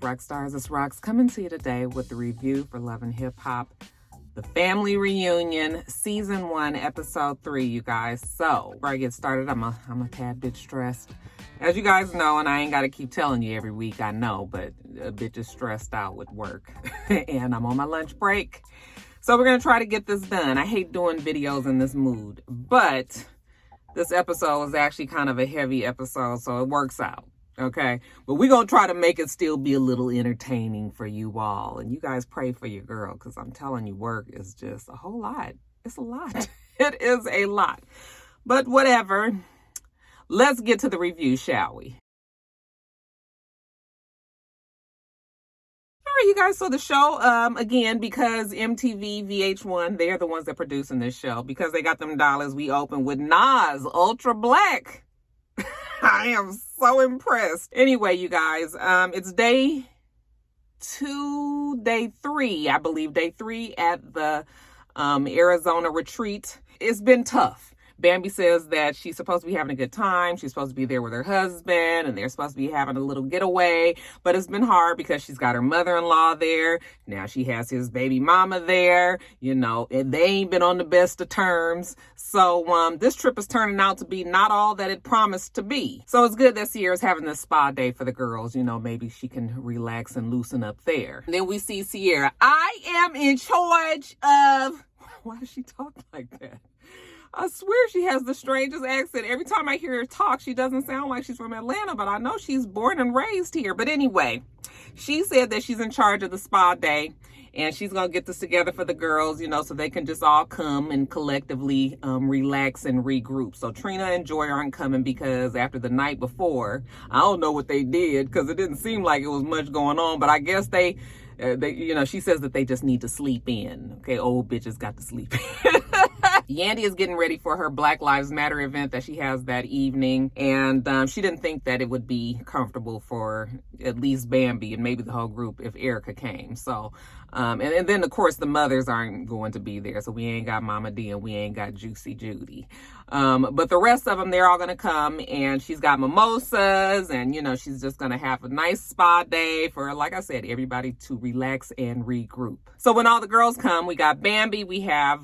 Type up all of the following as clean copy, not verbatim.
Rock Stars, it's Rox coming to you today with the review for Love and Hip Hop, the Family Reunion, Season 1, Episode 3, you guys. So, before I get started, I'm a tad bit stressed. As you guys know, and I ain't got to keep telling you every week, I know, but a bit just stressed out with work. And I'm on my lunch break. So we're going to try to get this done. I hate doing videos in this mood, but this episode was actually kind of a heavy episode, so it works out. Okay, but we're going to try to make it still be a little entertaining for you all. And you guys pray for your girl, because I'm telling you, work is just a whole lot. It's a lot. It is a lot. But whatever. Let's get to the review, shall we? All right, you guys, so the show, again, because MTV, VH1, they're the ones that producing this show. Because they got them dollars, we open with Nas, Ultra Black. I am so impressed. Anyway, you guys, it's day 3, I believe, day 3 at the Arizona retreat. It's been tough. Bambi says that she's supposed to be having a good time. She's supposed to be there with her husband, and they're supposed to be having a little getaway. But it's been hard because she's got her mother-in-law there. Now she has his baby mama there, you know, and they ain't been on the best of terms. So this trip is turning out to be not all that it promised to be. So it's good that Sierra's having this spa day for the girls. You know, maybe she can relax and loosen up there. And then we see Sierra. I am in charge of... Why does she talk like that? I swear she has the strangest accent. Every time I hear her talk, she doesn't sound like she's from Atlanta, but I know she's born and raised here. But anyway, she said that she's in charge of the spa day, and she's going to get this together for the girls, you know, so they can just all come and collectively relax and regroup. So Trina and Joy aren't coming because after the night before, I don't know what they did because it didn't seem like it was much going on, but I guess they, you know, she says that they just need to sleep in. Okay, old bitches got to sleep in. Yandy is getting ready for her Black Lives Matter event that she has that evening. And she didn't think that it would be comfortable for at least Bambi and maybe the whole group if Erica came. So, and then, of course, the mothers aren't going to be there. So we ain't got Mama D and we ain't got Juicy Judy. But the rest of them, they're all going to come. And she's got mimosas. And, you know, she's just going to have a nice spa day for, like I said, everybody to relax and regroup. So when all the girls come, we got Bambi, we have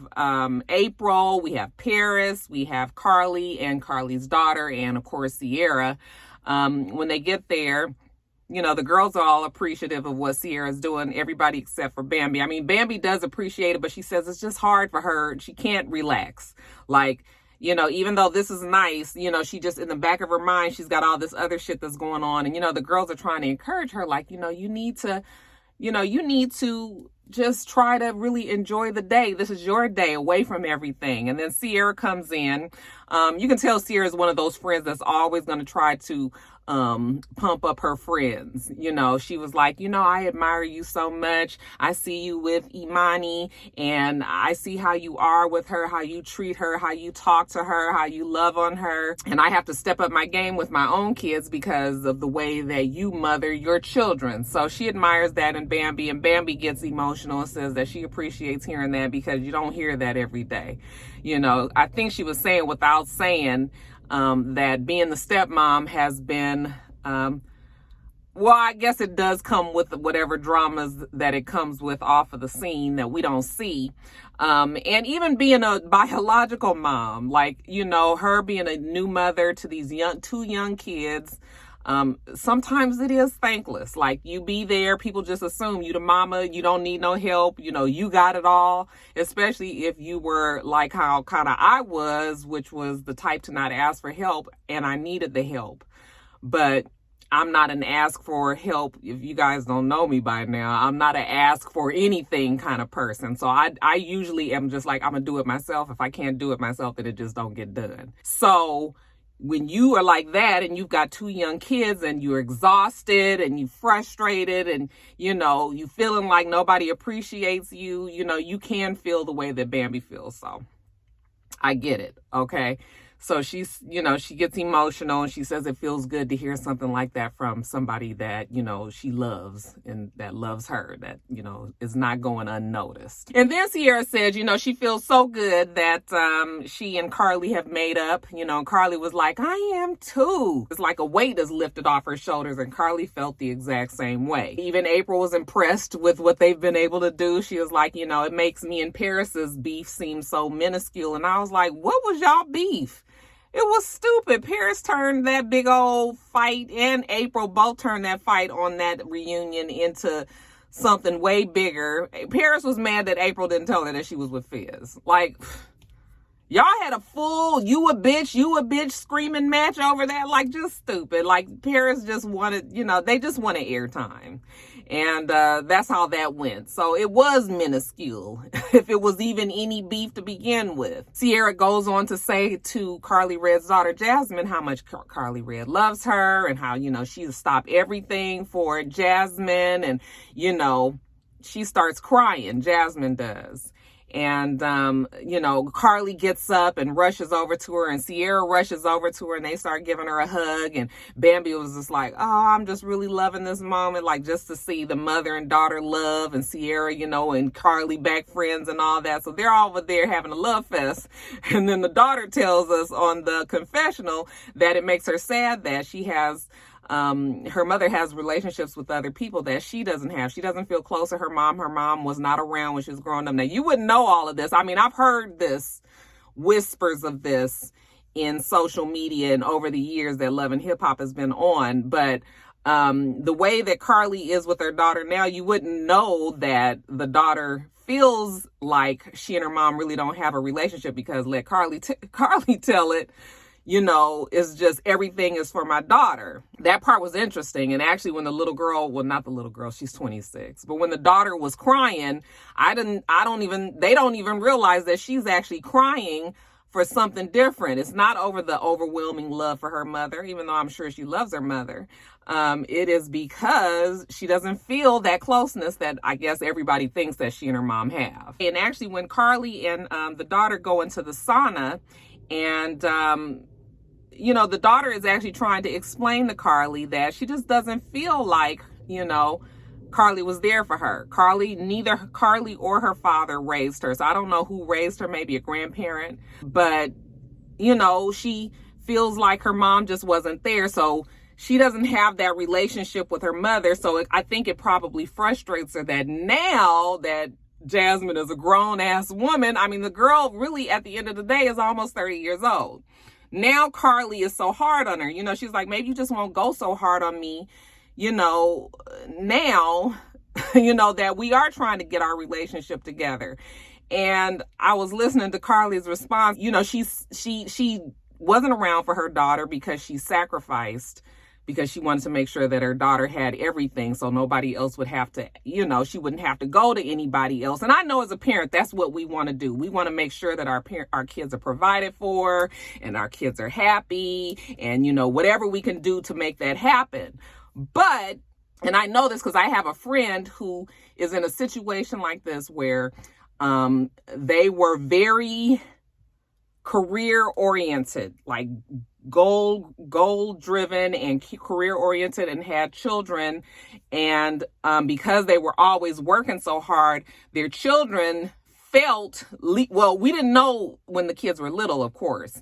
April, we have Paris, we have Carly and Carly's daughter, and, of course, Sierra. When they get there, you know, the girls are all appreciative of what Sierra's doing, everybody except for Bambi. I mean, Bambi does appreciate it, but she says it's just hard for her. She can't relax. Like, you know, even though this is nice, you know, she just, in the back of her mind, she's got all this other shit that's going on. And, you know, the girls are trying to encourage her, like, you know, you need to just try to really enjoy the day. This is your day away from everything. And then Sierra comes in. You can tell Sierra is one of those friends that's always going to try to pump up her friends. You know, she was like, you know, I admire you so much. I see you with Imani and I see how you are with her, how you treat her, how you talk to her, how you love on her. And I have to step up my game with my own kids because of the way that you mother your children. So she admires that in Bambi, and Bambi gets emotional and says that she appreciates hearing that because you don't hear that every day. You know, I think she was saying without saying that being the stepmom has been, well, I guess it does come with whatever dramas that it comes with off of the scene that we don't see. And even being a biological mom, like, you know, her being a new mother to these two young kids, sometimes it is thankless. Like, you be there, people just assume you the mama, you don't need no help, you know, you got it all, especially if you were like how kind of I was, which was the type to not ask for help, and I needed the help. But I'm not an ask for help. If you guys don't know me by now, I'm not an ask for anything kind of person. So I usually am just like, I'm gonna do it myself. If I can't do it myself, then it just don't get done. So when you are like that and you've got two young kids and you're exhausted and you're frustrated and, you know, you feeling like nobody appreciates you, you know, you can feel the way that Bambi feels. So I get it. Okay. So she's, she gets emotional, and she says it feels good to hear something like that from somebody that, she loves and that loves her, that, is not going unnoticed. And then Sierra says, she feels so good that she and Carly have made up. Carly was like, I am too. It's like a weight is lifted off her shoulders, and Carly felt the exact same way. Even April was impressed with what they've been able to do. She was like, it makes me and Paris's beef seem so minuscule. And I was like, what was y'all beef? It was stupid. Paris turned that big old fight, and April both turned that fight on that reunion into something way bigger. Paris was mad that April didn't tell her that she was with Fizz. Like, y'all had a full you a bitch screaming match over that. Like, just stupid. Like, Paris just wanted, they just wanted airtime. And that's how that went. So it was minuscule, if it was even any beef to begin with. Sierra goes on to say to Carly Red's daughter, Jasmine, how much Carly Red loves her, and how, she'll stop everything for Jasmine. And, she starts crying. Jasmine does. And, Carly gets up and rushes over to her, and Sierra rushes over to her, and they start giving her a hug. And Bambi was just like, oh, I'm just really loving this moment. Like, just to see the mother and daughter love, and Sierra, and Carly back friends and all that. So they're all over there having a love fest. And then the daughter tells us on the confessional that it makes her sad that she has, her mother has relationships with other people that she doesn't have. She doesn't feel close to her mom. Her mom was not around when she was growing up. Now, you wouldn't know all of this. I mean, I've heard whispers of this in social media and over the years that Love and Hip Hop has been on. But the way that Carly is with her daughter now, you wouldn't know that the daughter feels like she and her mom really don't have a relationship, because let Carly tell it. It's just everything is for my daughter. That part was interesting. And actually, when the little girl, well, not the little girl, she's 26, but when the daughter was crying, they don't even realize that she's actually crying for something different. It's not over the overwhelming love for her mother, even though I'm sure she loves her mother. It is because she doesn't feel that closeness that I guess everybody thinks that she and her mom have. And actually, when Carly and the daughter go into the sauna, and the daughter is actually trying to explain to Carly that she just doesn't feel like, Carly was there for her. Neither Carly or her father raised her. So I don't know who raised her, maybe a grandparent. But, she feels like her mom just wasn't there. So she doesn't have that relationship with her mother. So I think it probably frustrates her that now that Jasmine is a grown-ass woman, I mean, the girl really, at the end of the day, is almost 30 years old. Now Carly is so hard on her. She's like, maybe you just won't go so hard on me, now, that we are trying to get our relationship together. And I was listening to Carly's response. She wasn't around for her daughter because she sacrificed, because she wanted to make sure that her daughter had everything, so nobody else would have to, she wouldn't have to go to anybody else. And I know as a parent, that's what we want to do. We want to make sure that our kids are provided for, and our kids are happy, and, whatever we can do to make that happen. But, and I know this because I have a friend who is in a situation like this where they were very career oriented, like goal driven and career oriented, and had children. And because they were always working so hard, their children felt, well, we didn't know when the kids were little, of course.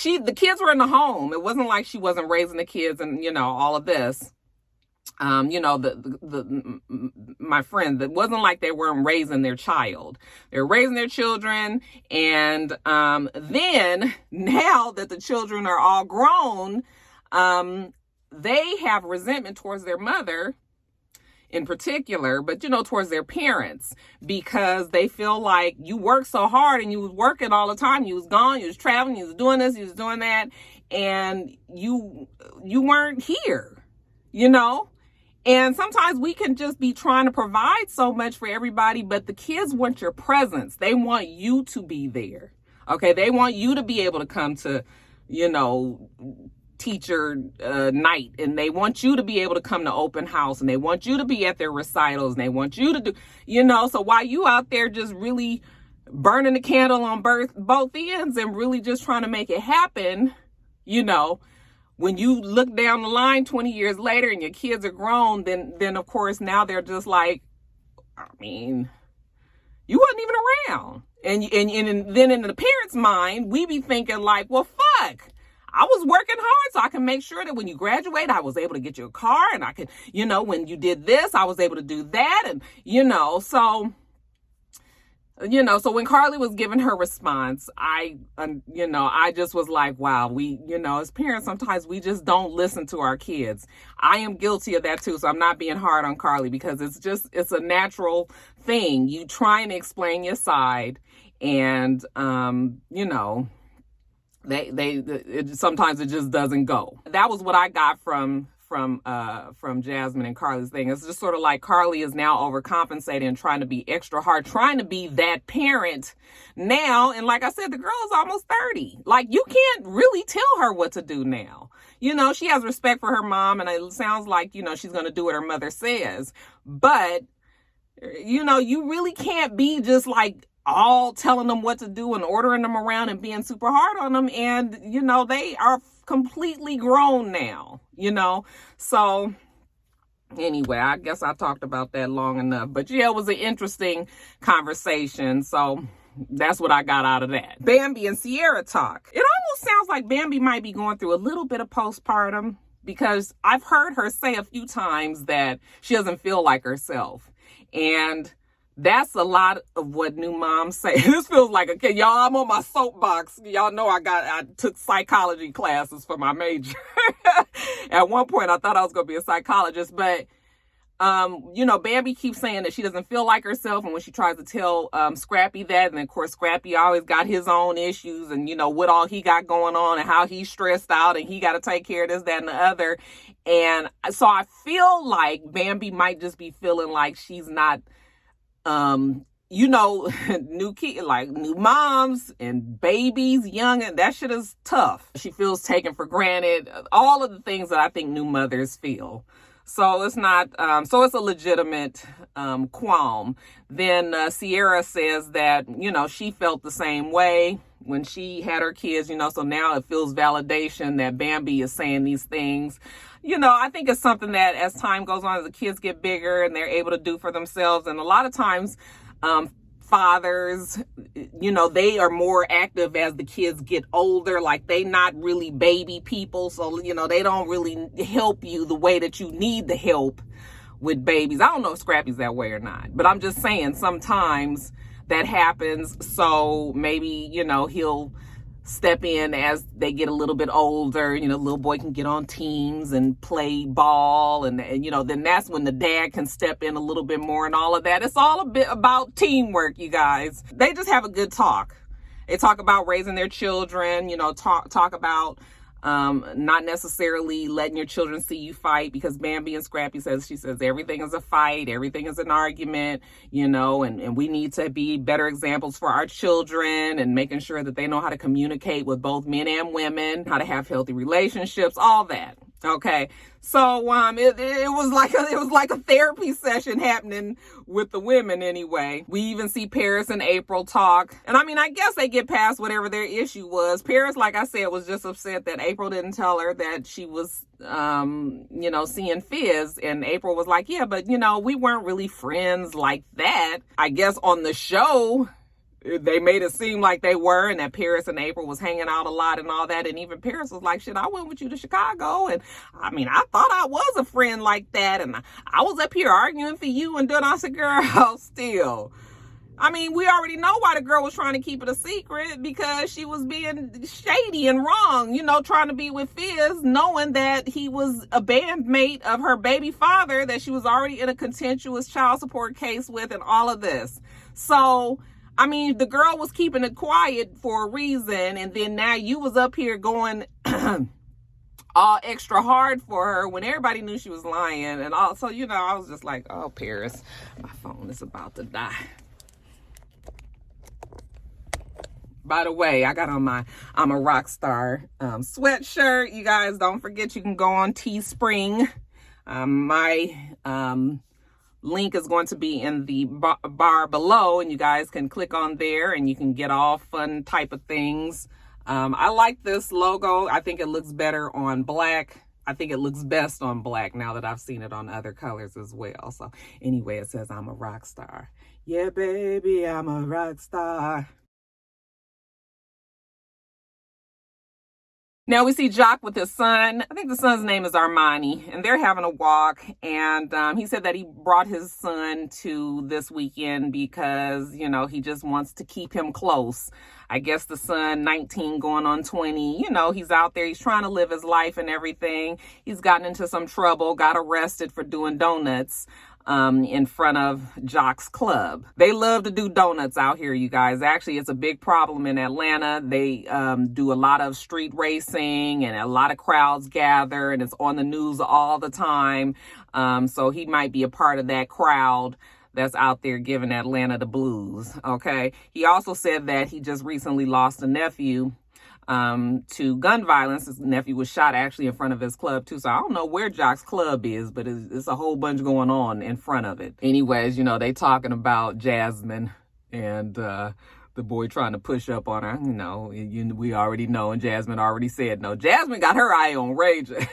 The kids were in the home. It wasn't like she wasn't raising the kids and, all of this. My friend, it wasn't like they weren't raising their child. They're raising their children. And then now that the children are all grown, they have resentment towards their mother in particular, but towards their parents, because they feel like you worked so hard and you was working all the time. You was gone, you was traveling, you was doing this, you was doing that, and you weren't here, And sometimes we can just be trying to provide so much for everybody, but the kids want your presence. They want you to be there. Okay. They want you to be able to come to, teacher night, and they want you to be able to come to open house, and they want you to be at their recitals, and they want you to do, so while you out there just really burning the candle on both ends and really just trying to make it happen, when you look down the line 20 years later and your kids are grown, then of course now they're just like, I mean, you wasn't even around. And then in the parents' mind, we be thinking like, well, fuck, I was working hard so I can make sure that when you graduate, I was able to get you a car, and I could, when you did this, I was able to do that. And, so when Carly was giving her response, I just was like, wow, we, as parents, sometimes we just don't listen to our kids. I am guilty of that too. So I'm not being hard on Carly, because it's a natural thing. You try and explain your side, and, sometimes it just doesn't go. That was what I got from Jasmine and Carly's thing. It's just sort of like Carly is now overcompensating and trying to be extra hard, trying to be that parent now. And like I said, the girl is almost 30. Like, you can't really tell her what to do now. She has respect for her mom, and it sounds like, she's going to do what her mother says. But, you really can't be just like all telling them what to do and ordering them around and being super hard on them. And, they are completely grown now, So anyway, I guess I talked about that long enough. But yeah, it was an interesting conversation. So that's what I got out of that. Bambi and Sierra talk. It almost sounds like Bambi might be going through a little bit of postpartum, because I've heard her say a few times that she doesn't feel like herself. And that's a lot of what new moms say. This feels like, okay, y'all, I'm on my soapbox. Y'all know I took psychology classes for my major. At one point, I thought I was going to be a psychologist, but, Bambi keeps saying that she doesn't feel like herself. And when she tries to tell Scrappy that, and of course, Scrappy always got his own issues and, what all he got going on and how he's stressed out and he got to take care of this, that, and the other. And so I feel like Bambi might just be feeling like she's not, new moms and babies, young, and that shit is tough. She feels taken for granted, all of the things that I think new mothers feel. So it's not, so it's a legitimate qualm. Then Sierra says that, she felt the same way when she had her kids, so now it feels validation that Bambi is saying these things. I think it's something that as time goes on, as the kids get bigger and they're able to do for themselves. And a lot of times, fathers, they are more active as the kids get older. Like, they not really baby people. So, they don't really help you the way that you need the help with babies. I don't know if Scrappy's that way or not, but I'm just saying sometimes that happens. So maybe, he'll step in as they get a little bit older. Little boy can get on teams and play ball, and then that's when the dad can step in a little bit more and all of that. It's all a bit about teamwork, you guys. They just have a good talk. They talk about raising their children, talk about not necessarily letting your children see you fight, because Bambi and Scrappy she says everything is a fight, everything is an argument, and we need to be better examples for our children, and making sure that they know how to communicate with both men and women, how to have healthy relationships, all that. Okay. So, it was like a therapy session happening with the women anyway. We even see Paris and April talk. And I guess they get past whatever their issue was. Paris, like I said, was just upset that April didn't tell her that she was, seeing Fizz. And April was like, yeah, but we weren't really friends like that. I guess on the show, they made it seem like they were, and that Paris and April was hanging out a lot and all that. And even Paris was like, shit, I went with you to Chicago. And I thought I was a friend like that. And I was up here arguing for you and doing. I said, girl, still. We already know why the girl was trying to keep it a secret, because she was being shady and wrong, trying to be with Fizz, knowing that he was a bandmate of her baby father that she was already in a contentious child support case with, and all of this. So, the girl was keeping it quiet for a reason, and then now you was up here going all extra hard for her when everybody knew she was lying. And also, I was just like, oh, Paris, my phone is about to die. By the way, I got on my I'm a rock star sweatshirt. You guys, don't forget, you can go on Teespring. My link is going to be in the bar below, and you guys can click on there and you can get all fun type of things. I like this logo. I think it looks better on black. I think it looks best on black now that I've seen it on other colors as well. So anyway, it says I'm a rock star. Yeah, baby, I'm a rock star. Now we see Jock with his son. I think the son's name is Armani, and they're having a walk. And he said that he brought his son to this weekend because, you know, he just wants to keep him close. I guess the son, 19 going on 20, you know, he's out there. He's trying to live his life and everything. He's gotten into some trouble, got arrested for doing donuts in front of Jock's club. They love to do donuts out here, you guys. Actually, it's a big problem in Atlanta. They do a lot of street racing and a lot of crowds gather, and it's on the news all the time. So he might be a part of that crowd that's out there giving Atlanta the blues, okay? He also said that he just recently lost a nephew to gun violence. His nephew was shot actually in front of his club too. So I don't know where Jock's club is, but it's a whole bunch going on in front of it. Anyways, you know, they talking about Jasmine and the boy trying to push up on her. You know, we already know, and Jasmine already said no. Jasmine got her eye on Ray J.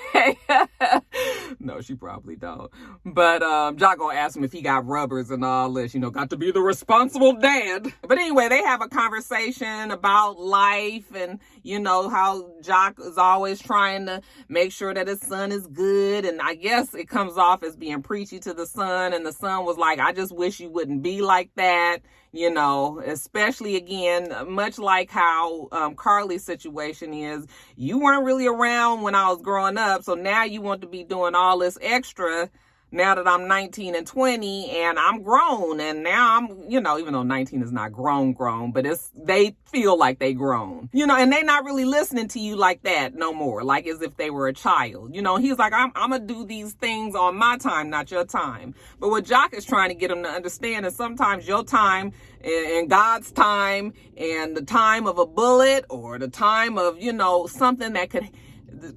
No, she probably don't. But Jock gonna ask him if he got rubbers and all this, you know, got to be the responsible dad. But anyway, they have a conversation about life and, you know, how Jock is always trying to make sure that his son is good. And I guess it comes off as being preachy to the son. And the son was like, I just wish you wouldn't be like that. You know, especially again, much like how Carly's situation is, you weren't really around when I was growing up. So now you want to be doing all this extra now that I'm 19 and 20 and I'm grown. And now I'm, you know, even though 19 is not grown, but they feel like they grown, you know, and they not really listening to you like that no more, like as if they were a child. You know, he's like, I'm going to do these things on my time, not your time. But what Jock is trying to get him to understand is sometimes your time and God's time and the time of a bullet or the time of, you know, something that could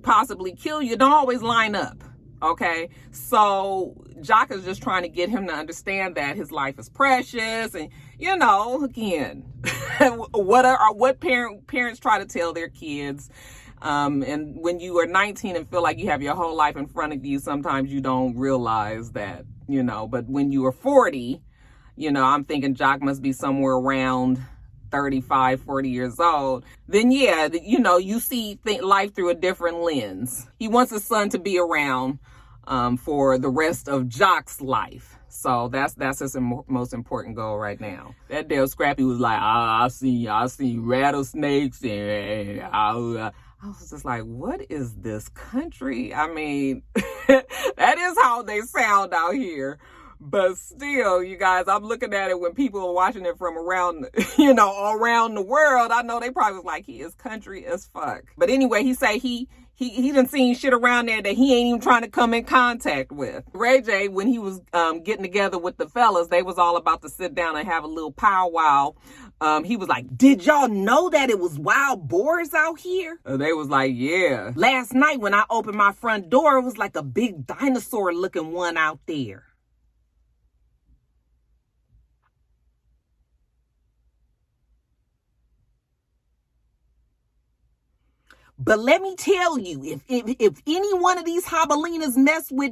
possibly kill you don't always line up. Okay, so Jock is just trying to get him to understand that his life is precious. And, you know, again, what parents try to tell their kids. And when you are 19 and feel like you have your whole life in front of you, sometimes you don't realize that, you know. But when you are 40, you know, I'm thinking Jock must be somewhere around 35, 40 years old, then yeah, you know, you see life through a different lens. He wants his son to be around for the rest of Jock's life. So that's his most important goal right now. That damn Scrappy was like, I see rattlesnakes and I was just like, what is this country? I mean, that is how they sound out here. But still, you guys, I'm looking at it when people are watching it from around, you know, around the world. I know they probably was like, he is country as fuck. But anyway, he say he done seen shit around there that he ain't even trying to come in contact with. Ray J, when he was getting together with the fellas, they was all about to sit down and have a little powwow. He was like, did y'all know that it was wild boars out here? They was like, yeah. Last night when I opened my front door, it was like a big dinosaur looking one out there. But let me tell you, if any one of these jabalinas mess with...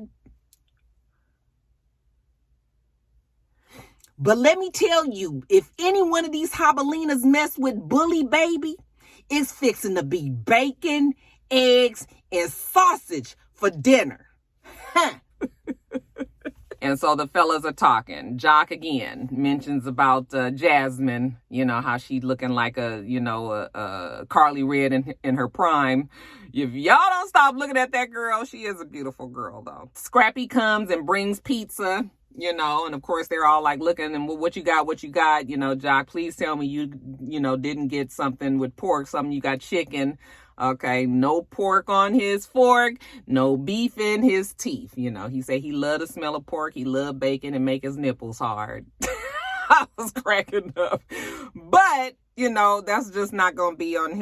But let me tell you, if any one of these jabalinas mess with Bully Baby, it's fixing to be bacon, eggs, and sausage for dinner. Huh. And so the fellas are talking. Jock again mentions about Jasmine, you know, how she looking like a Carly Red in her prime. If y'all don't stop looking at that girl, she is a beautiful girl, though. Scrappy comes and brings pizza, you know, and of course they're all like looking and, well, what you got, you know, Jock, please tell me you didn't get something with pork, something you got chicken. Okay, no pork on his fork, no beef in his teeth. You know, he said he loved the smell of pork, he loved bacon and make his nipples hard. I was cracking up. But You know, that's just not going to be on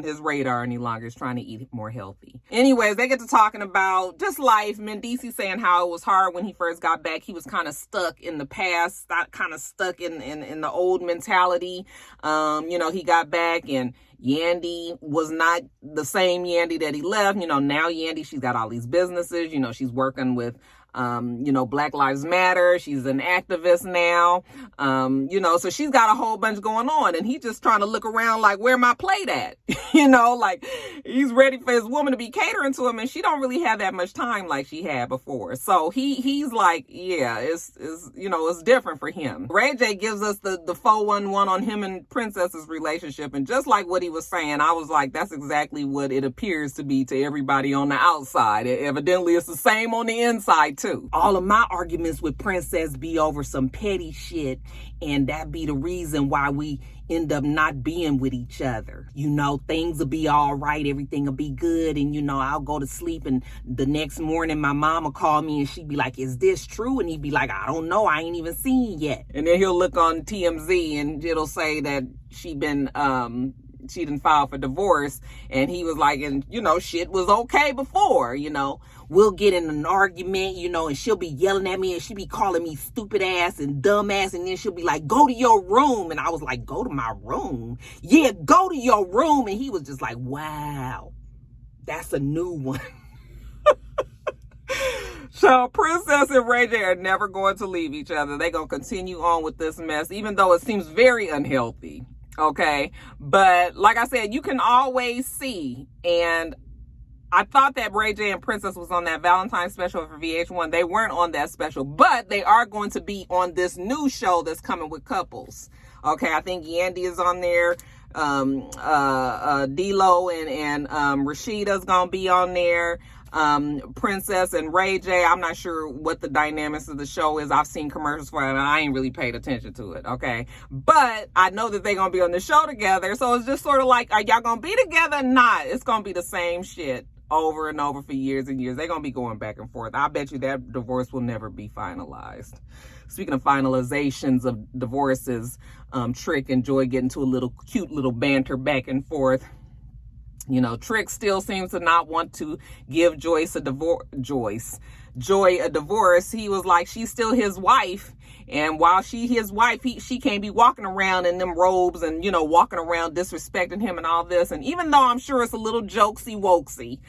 his radar any longer. He's trying to eat more healthy. Anyways, they get to talking about just life. Mendici saying how it was hard when he first got back. He was kind of stuck in the past, kind of stuck in the old mentality. You know, he got back and Yandy was not the same Yandy that he left. You know, now Yandy, she's got all these businesses. You know, she's working with you know, Black Lives Matter. She's an activist now. You know, so she's got a whole bunch going on, and he's just trying to look around like, where my plate at? You know, like he's ready for his woman to be catering to him, and she don't really have that much time like she had before. So he's like, yeah, it's you know, it's different for him. Ray J gives us the 411 on him and Princess's relationship, and just like what he was saying, I was like, that's exactly what it appears to be to everybody on the outside. Evidently, it's the same on the inside too. All of my arguments with Princess be over some petty shit, and that be the reason why we end up not being with each other. You know, things will be all right, everything will be good, and you know, I'll go to sleep, and the next morning my mama call me and she'd be like, is this true? And he'd be like, I don't know, I ain't even seen yet. And then he'll look on TMZ and it'll say that she didn't file for divorce, and he was like, and you know, shit was okay before, you know. We'll get in an argument, you know, and she'll be yelling at me and she'll be calling me stupid ass and dumb ass, and then she'll be like, go to your room. And I was like, go to my room? Yeah, go to your room. And he was just like, wow, that's a new one. So Princess and Ray J are never going to leave each other. They're going to continue on with this mess, even though it seems very unhealthy. Okay. But like I said, you can always see, and I thought that Ray J and Princess was on that Valentine's special for VH1. They weren't on that special, but they are going to be on this new show that's coming with couples. Okay, I think Yandy is on there. D-Lo and Rashida's gonna be on there. Princess and Ray J, I'm not sure what the dynamics of the show is. I've seen commercials for it and I ain't really paid attention to it, okay? But I know that they're gonna be on the show together, so it's just sort of like, are y'all gonna be together? Not. It's gonna be the same shit over and over for years and years. They're gonna be going back and forth. I bet you that divorce will never be finalized. Speaking of finalizations of divorces, Trick and Joy get into a cute little banter back and forth. You know, Trick still seems to not want to give Joy a divorce. He was like, she's still his wife. And while his wife, she can't be walking around in them robes and, you know, walking around disrespecting him and all this. And even though I'm sure it's a little jokesy-wokesy,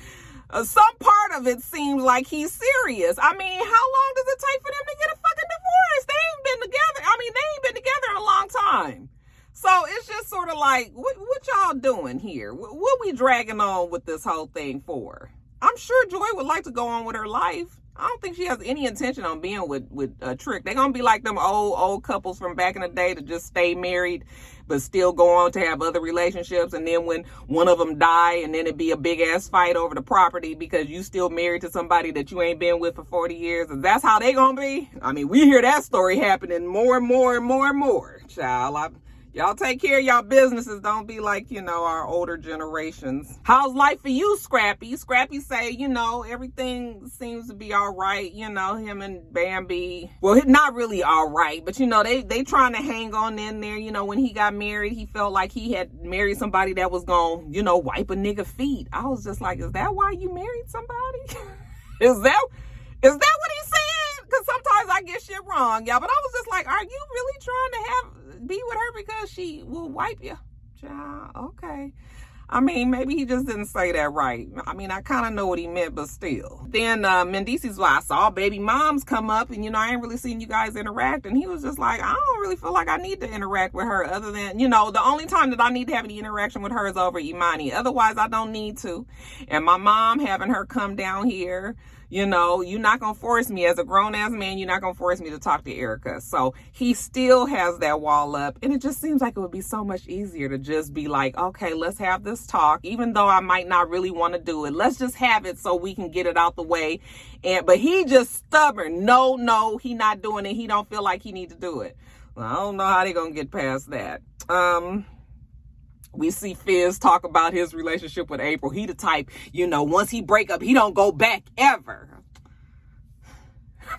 some part of it seems like he's serious. I mean, how long does it take for them to get a fucking divorce? They ain't been together. I mean, they ain't been together in a long time. So it's just sort of like, what y'all doing here? What we dragging on with this whole thing for? I'm sure Joy would like to go on with her life. I don't think she has any intention on being with Trick. They're going to be like them old couples from back in the day to just stay married, but still go on to have other relationships. And then when one of them die, and then it'd be a big ass fight over the property because you still married to somebody that you ain't been with for 40 years. And that's how they going to be. I mean, we hear that story happening more and more and more and more. Child, y'all take care of y'all businesses. Don't be like, you know, our older generations. How's life for you, Scrappy? Scrappy say, you know, everything seems to be all right. You know, him and Bambi. Well, not really all right, but, you know, they trying to hang on in there. You know, when he got married, he felt like he had married somebody that was going to, you know, wipe a nigga feet. I was just like, is that why you married somebody? Is that what he said? Because sometimes I get shit wrong, y'all. But I was just like, are you really trying to be with her because she will wipe you? Child, okay. I mean, maybe he just didn't say that right. I mean, I kind of know what he meant, but still. Then Mendici's like, I saw baby moms come up, and, you know, I ain't really seen you guys interact. And he was just like, I don't really feel like I need to interact with her other than, you know, the only time that I need to have any interaction with her is over Imani. Otherwise, I don't need to. And my mom having her come down here, you know, you're not going to force me as a grown-ass man. You're not going to force me to talk to Erica. So he still has that wall up. And it just seems like it would be so much easier to just be like, okay, let's have this talk. Even though I might not really want to do it, let's just have it so we can get it out the way. But he just stubborn. No, he not doing it. He don't feel like he need to do it. Well, I don't know how they going to get past that. We see Fizz talk about his relationship with April. He the type, you know, once he break up, he don't go back ever.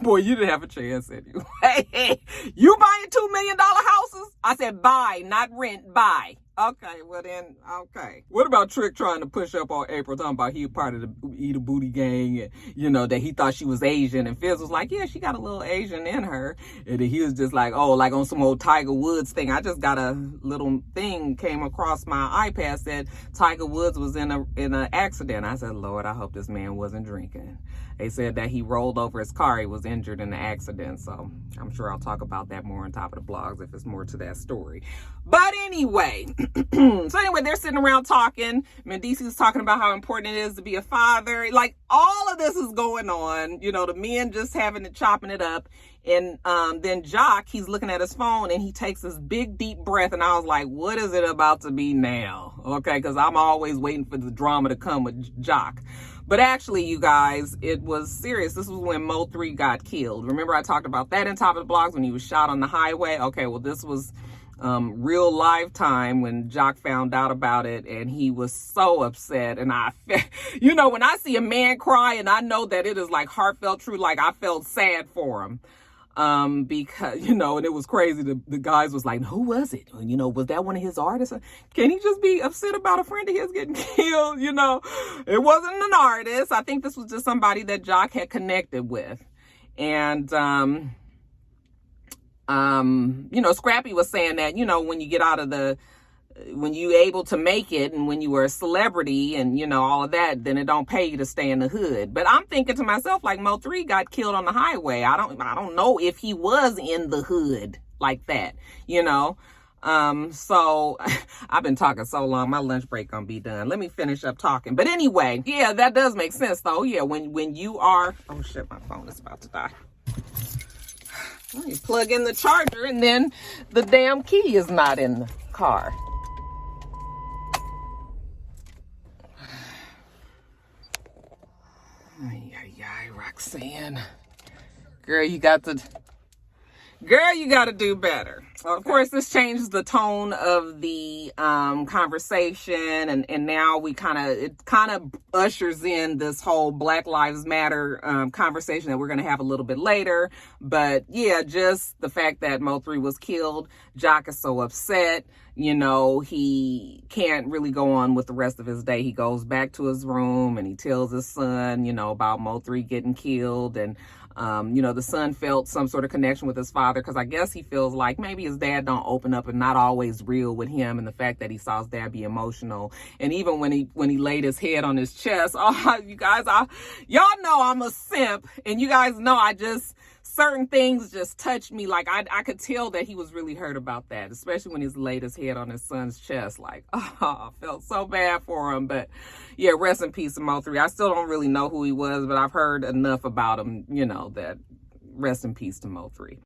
Boy, you didn't have a chance anyway. Hey, you buying $2 million houses? I said buy, not rent, buy. Okay, well then, okay. What about Trick trying to push up on April, talking about he part of the Eat a Booty gang, and, you know, that he thought she was Asian, and Fizz was like, yeah, she got a little Asian in her. And then he was just like, oh, like on some old Tiger Woods thing. I just got a little thing came across my iPad said Tiger Woods was in an accident. I said, Lord, I hope this man wasn't drinking. They said that he rolled over his car. He was injured in the accident. So I'm sure I'll talk about that more on top of the blogs if it's more to that story. But anyway, so anyway, they're sitting around talking. Mendeece's talking about how important it is to be a father. Like, all of this is going on. You know, the men just having it, chopping it up. And then Jock, he's looking at his phone and he takes this big, deep breath. And I was like, what is it about to be now? Okay, because I'm always waiting for the drama to come with Jock. But actually, you guys, it was serious. This was when Mo 3 got killed. Remember I talked about that in top of the blogs when he was shot on the highway? Okay, well, this was real live time when Jock found out about it, and he was so upset. And you know, when I see a man cry and I know that it is like heartfelt, true, like I felt sad for him. Because, you know, and it was crazy. The guys was like, who was it? You know, was that one of his artists? Can he just be upset about a friend of his getting killed? You know, it wasn't an artist. I think this was just somebody that Jock had connected with. And, you know, Scrappy was saying that, you know, when you get out of when you able to make it and when you were a celebrity and, you know, all of that, then it don't pay you to stay in the hood. But I'm thinking to myself, like, Mo 3 got killed on the highway. I don't know if he was in the hood like that, you know. So I've been talking so long, my lunch break gonna be done. Let me finish up talking. But anyway, yeah, that does make sense though. Yeah, when you are, oh shit, my phone is about to die. You plug in the charger and then the damn key is not in the car. Ay, Roxanne. Girl, you got to do better. Of course, this changes the tone of the conversation, and now it kind of ushers in this whole Black Lives Matter conversation that we're going to have a little bit later. But yeah, just the fact that Mo 3 was killed, Jock is so upset. You know, he can't really go on with the rest of his day. He goes back to his room and he tells his son, you know, about Mo 3 getting killed. And, you know, the son felt some sort of connection with his father because I guess he feels like maybe his dad don't open up and not always real with him. And the fact that he saw his dad be emotional. And even when he laid his head on his chest, oh, you guys, y'all know I'm a simp. And you guys know certain things just touched me. Like I could tell that he was really hurt about that, especially when he laid his head on his son's chest. Like, oh, I felt so bad for him. But yeah, rest in peace to Mo 3. I still don't really know who he was, but I've heard enough about him, you know, that rest in peace to Mo 3.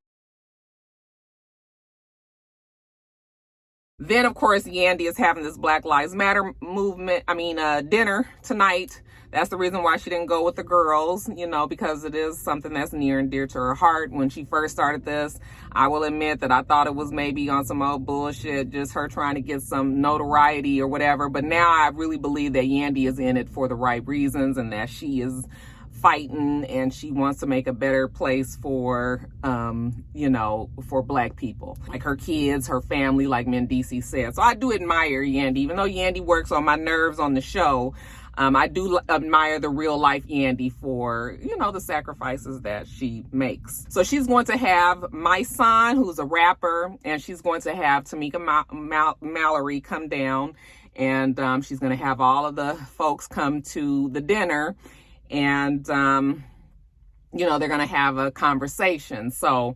Then, of course, Yandy is having this Black Lives Matter dinner tonight. That's the reason why she didn't go with the girls, you know, because it is something that's near and dear to her heart. When she first started this, I will admit that I thought it was maybe on some old bullshit, just her trying to get some notoriety or whatever. But now I really believe that Yandy is in it for the right reasons and that she is fighting and she wants to make a better place for, you know, for Black people, like her kids, her family, like Mendeece said. So I do admire Yandy, even though Yandy works on my nerves on the show. I do admire the real life Yandy for, you know, the sacrifices that she makes. So she's going to have my son, who's a rapper, and she's going to have Tamika Mallory come down, and she's going to have all of the folks come to the dinner, and, you know, they're going to have a conversation. So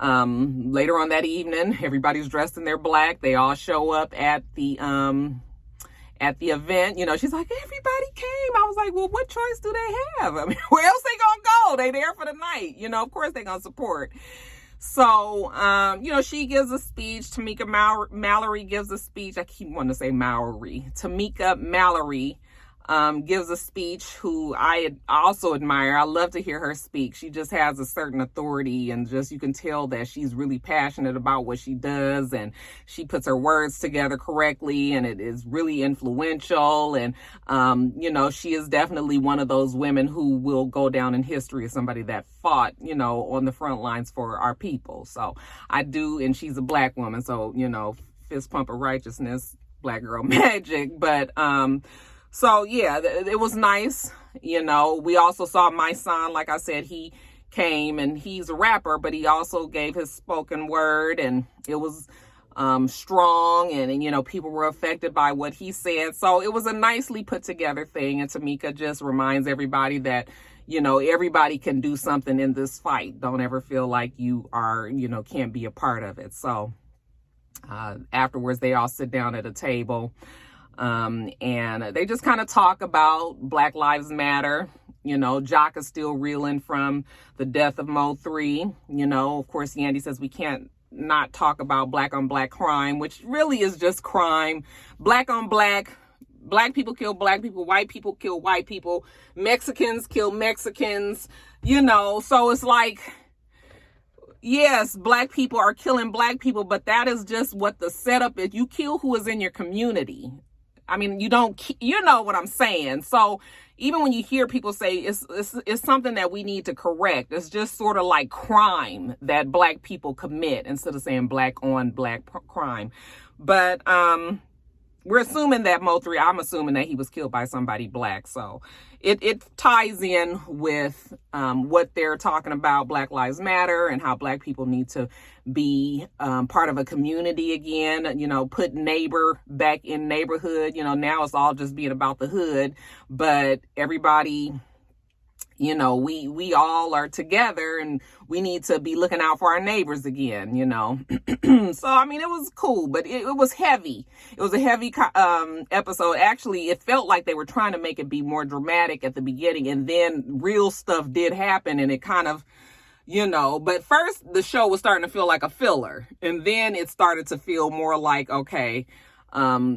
later on that evening, everybody's dressed in their black. They all show up at the event. You know, she's like, everybody came. I was like, well, what choice do they have? I mean, where else they gonna go? They there for the night. You know, of course they gonna support. So, you know, she gives a speech. Tamika Mallory gives a speech. I keep wanting to say Mallory. Tamika Mallory gives a speech, who I also admire. I love to hear her speak. She just has a certain authority, and just you can tell that she's really passionate about what she does, and she puts her words together correctly, and it is really influential. And she is definitely one of those women who will go down in history as somebody that fought, on the front lines for our people. So I do, and she's a Black woman, so fist pump of righteousness, Black girl magic. But so yeah, it was nice. We also saw my son. Like I said, he came, and he's a rapper, but he also gave his spoken word, and it was strong, and people were affected by what he said. So it was a nicely put together thing. And Tamika just reminds everybody that everybody can do something in this fight. Don't ever feel like you are can't be a part of it. So afterwards, they all sit down at a table. And they just kind of talk about Black Lives Matter. Jock is still reeling from the death of Mo 3. Of course, Yandy says we can't not talk about Black on Black crime, which really is just crime. Black on Black. Black people kill Black people. White people kill white people. Mexicans kill Mexicans. So it's like, yes, Black people are killing Black people, but that is just what the setup is. You kill who is in your community. I mean, you know what I'm saying. So even when you hear people say it's something that we need to correct, it's just sort of like crime that Black people commit instead of saying Black on Black crime. But we're assuming that Mo 3, I'm assuming that he was killed by somebody Black. So it ties in with what they're talking about, Black Lives Matter, and how Black people need to be part of a community again, put neighbor back in neighborhood. Now it's all just being about the hood, but everybody, we all are together, and we need to be looking out for our neighbors again, So, I mean, it was cool, but it was heavy. It was a heavy episode. Actually, it felt like they were trying to make it be more dramatic at the beginning, and then real stuff did happen, and it kind of, but first the show was starting to feel like a filler, and then it started to feel more like, okay,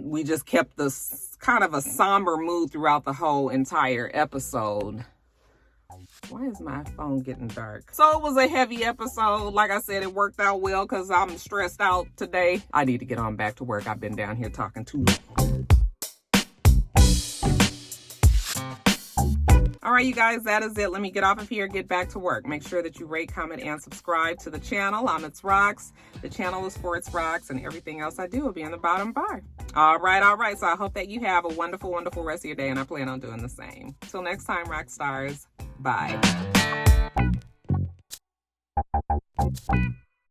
we just kept this kind of a somber mood throughout the whole entire episode. Why is my phone getting dark? So it was a heavy episode. Like I said, it worked out well because I'm stressed out today. I need to get on back to work. I've been down here talking too long. All right, you guys, that is it. Let me get off of here, get back to work. Make sure that you rate, comment, and subscribe to the channel. I'm itsrox. The channel is for itsrox, and everything else I do will be in the bottom bar. All right. So I hope that you have a wonderful, wonderful rest of your day, and I plan on doing the same. Till next time, rock stars. Bye.